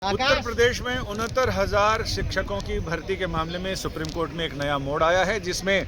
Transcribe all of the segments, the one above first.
उत्तर प्रदेश में 69,000 शिक्षकों की भर्ती के मामले में सुप्रीम कोर्ट में एक नया मोड़ आया है, जिसमें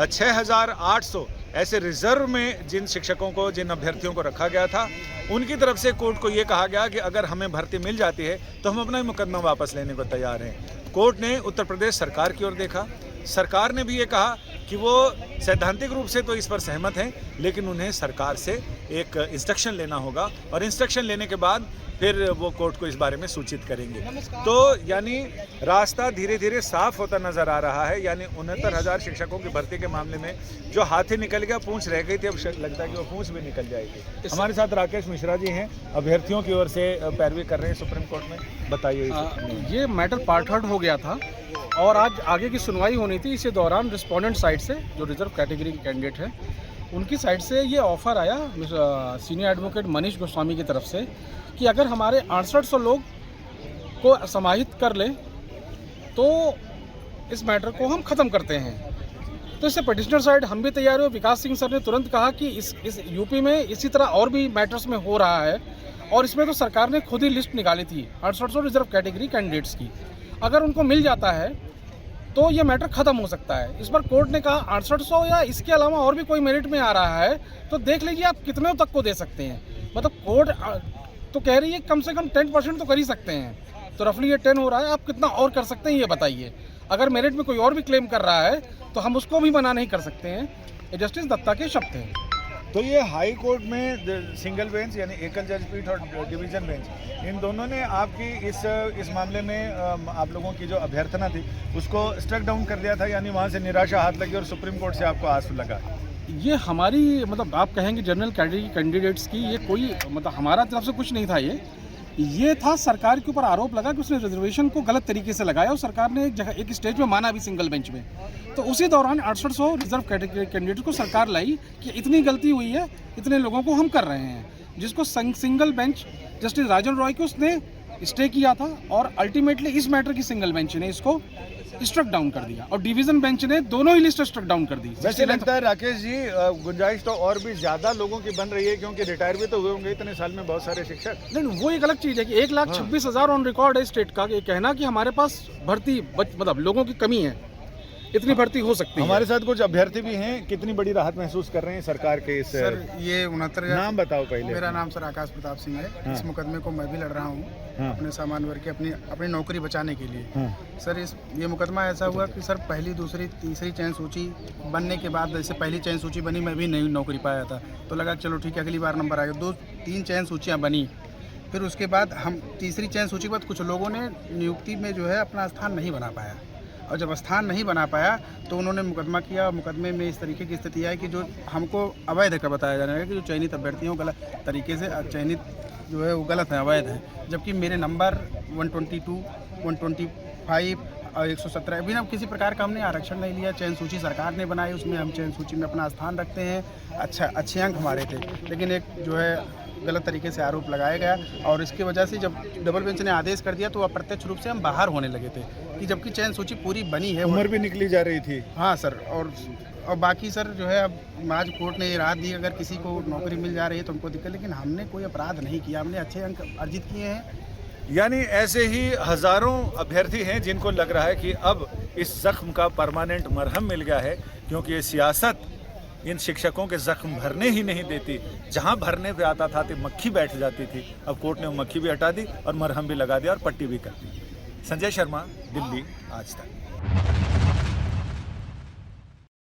6,800 ऐसे रिजर्व में जिन शिक्षकों को, जिन अभ्यर्थियों को रखा गया था, उनकी तरफ से कोर्ट को ये कहा गया कि अगर हमें भर्ती मिल जाती है तो हम अपना मुकदमा वापस लेने को तैयार हैं। कोर्ट ने उत्तर प्रदेश सरकार की ओर देखा। सरकार ने भी ये कहा कि वो सैद्धांतिक रूप से तो इस पर सहमत हैं, लेकिन उन्हें सरकार से एक इंस्ट्रक्शन लेना होगा और इंस्ट्रक्शन लेने के बाद फिर वो कोर्ट को इस बारे में सूचित करेंगे। तो यानी रास्ता धीरे धीरे साफ होता नजर आ रहा है। यानी 69,000 शिक्षकों की भर्ती के मामले में जो हाथी निकल गया, पूंछ रह गई थी, अब लगता है कि वो पूंछ भी निकल जाएगी। हमारे साथ राकेश मिश्रा जी हैं, अभ्यर्थियों की ओर से पैरवी कर रहे हैं सुप्रीम कोर्ट में। बताइए। ये मैटर पार्ट हर्ड हो गया था और आज आगे की सुनवाई होनी थी। इसी दौरान रिस्पोंडेंट साइड से, जो रिजर्व कैटेगरी के कैंडिडेट हैं, उनकी साइड से ये ऑफर आया सीनियर एडवोकेट मनीष गोस्वामी की तरफ से कि अगर हमारे 6800 लोग को समाहित कर ले तो इस मैटर को हम ख़त्म करते हैं। तो इससे पिटिशनर साइड हम भी तैयार हुए। विकास सिंह सर ने तुरंत कहा कि इस यूपी में इसी तरह और भी मैटर्स में हो रहा है और इसमें तो सरकार ने खुद ही लिस्ट निकाली थी 6800 रिजर्व कैटेगरी कैंडिडेट्स की। अगर उनको मिल जाता है तो ये मैटर ख़त्म हो सकता है। इस पर कोर्ट ने कहा 6800 या इसके अलावा और भी कोई मेरिट में आ रहा है तो देख लीजिए आप कितने तक को दे सकते हैं। मतलब कोर्ट तो कह रही है कम से कम 10% तो कर ही सकते हैं, तो रफली ये 10 हो रहा है। आप कितना और कर सकते हैं ये बताइए। अगर मेरिट में कोई और भी क्लेम कर रहा है तो हम उसको भी मना नहीं कर सकते हैं। ये जस्टिस दत्ता के शब्द हैं। तो ये हाई कोर्ट में सिंगल बेंच यानी एकल जज पीठ और डिवीजन बेंच, इन दोनों ने आपकी इस मामले में आप लोगों की जो अभ्यर्थना थी उसको स्ट्रक डाउन कर दिया था, यानी वहाँ से निराशा हाथ लगी और सुप्रीम कोर्ट से आपको आंसू लगा। ये हमारी मतलब आप कहेंगे जनरल कैटेगरी कैंडिडेट्स की ये कोई मतलब हमारा तरफ से कुछ नहीं था। ये था सरकार के ऊपर आरोप लगा कि उसने रिजर्वेशन को गलत तरीके से लगाया और सरकार ने एक स्टेज में माना भी सिंगल बेंच में। तो उसी दौरान 6800 रिजर्व कैटेगरी कैंडिडेट को सरकार लाई कि इतनी गलती हुई है, इतने लोगों को हम कर रहे हैं, जिसको सिंगल बेंच जस्टिस राजन रॉय को उसने स्टे किया था और अल्टीमेटली इस मैटर की सिंगल बेंच ने इसको स्ट्रक डाउन कर दिया और डिवीजन बेंच ने दोनों ही लिस्ट स्ट्रक डाउन कर दी। वैसे लगता है राकेश जी गुंजाइश तो और भी ज्यादा लोगों की बन रही है, क्योंकि रिटायर भी तो हुए होंगे इतने साल में बहुत सारे शिक्षक। नहीं, वो एक अलग चीज है कि 1,26,000 ऑन रिकॉर्ड है स्टेट का। ये कहना कि हमारे पास भर्ती मतलब लोगों की कमी है, इतनी भर्ती हो सकती है। हमारे साथ कुछ अभ्यर्थी भी हैं, कितनी बड़ी राहत महसूस कर रहे हैं सरकार के इस। सर ये 69,000। नाम बताओ पहले। मेरा नाम सर आकाश प्रताप सिंह है। हाँ। इस मुकदमे को मैं भी लड़ रहा हूँ। हाँ। अपने सामान्य वर्ग की अपनी नौकरी बचाने के लिए। हाँ। सर ये मुकदमा ऐसा हुआ कि सर पहली, दूसरी, तीसरी चयन सूची बनने के बाद, जैसे पहली चयन सूची बनी, मैं भी नई नौकरी पाया था तो लगा चलो ठीक है अगली बार नंबर आएगा। 2-3 चयन सूचियाँ बनी, फिर उसके बाद हम तीसरी चयन सूची के बाद कुछ लोगों ने नियुक्ति में जो है अपना स्थान नहीं बना पाया और जब स्थान नहीं बना पाया तो उन्होंने मुकदमा किया। मुकदमे में इस तरीके की स्थिति आई कि जो हमको अवैध का बताया जा रहा है कि जो चयनित अभ्यर्थियों गलत तरीके से चयनित जो है वो गलत है, अवैध है, जबकि मेरे नंबर 122, 125 और 117 बिना किसी प्रकार का हमने आरक्षण नहीं लिया। चयन सूची सरकार ने बनाई, उसमें हम चयन सूची में अपना स्थान रखते हैं। अच्छे अंक हमारे थे, लेकिन एक जो है गलत तरीके से आरोप लगाया गया और इसकी वजह से जब डबल बेंच ने आदेश कर दिया तो अप्रत्यक्ष रूप से हम बाहर होने लगे थे कि जबकि चयन सूची पूरी बनी है, उम्र भी निकली जा रही थी। हाँ सर, और बाकी सर जो है अब आज कोर्ट ने ये राहत दी अगर किसी को नौकरी मिल जा रही है तो हमको दिक्कत, लेकिन हमने कोई अपराध नहीं किया, हमने अच्छे अंक अर्जित किए हैं। यानी ऐसे ही हजारों अभ्यर्थी हैं जिनको लग रहा है कि अब इस जख्म का परमानेंट मरहम मिल गया है, क्योंकि ये सियासत इन शिक्षकों के जख्म भरने ही नहीं देती। जहां भरने पे आता था तो मक्खी बैठ जाती थी, अब कोर्ट ने वो मक्खी भी हटा दी और मरहम भी लगा दिया और पट्टी भी कर दी। संजय शर्मा, दिल्ली, आज तक।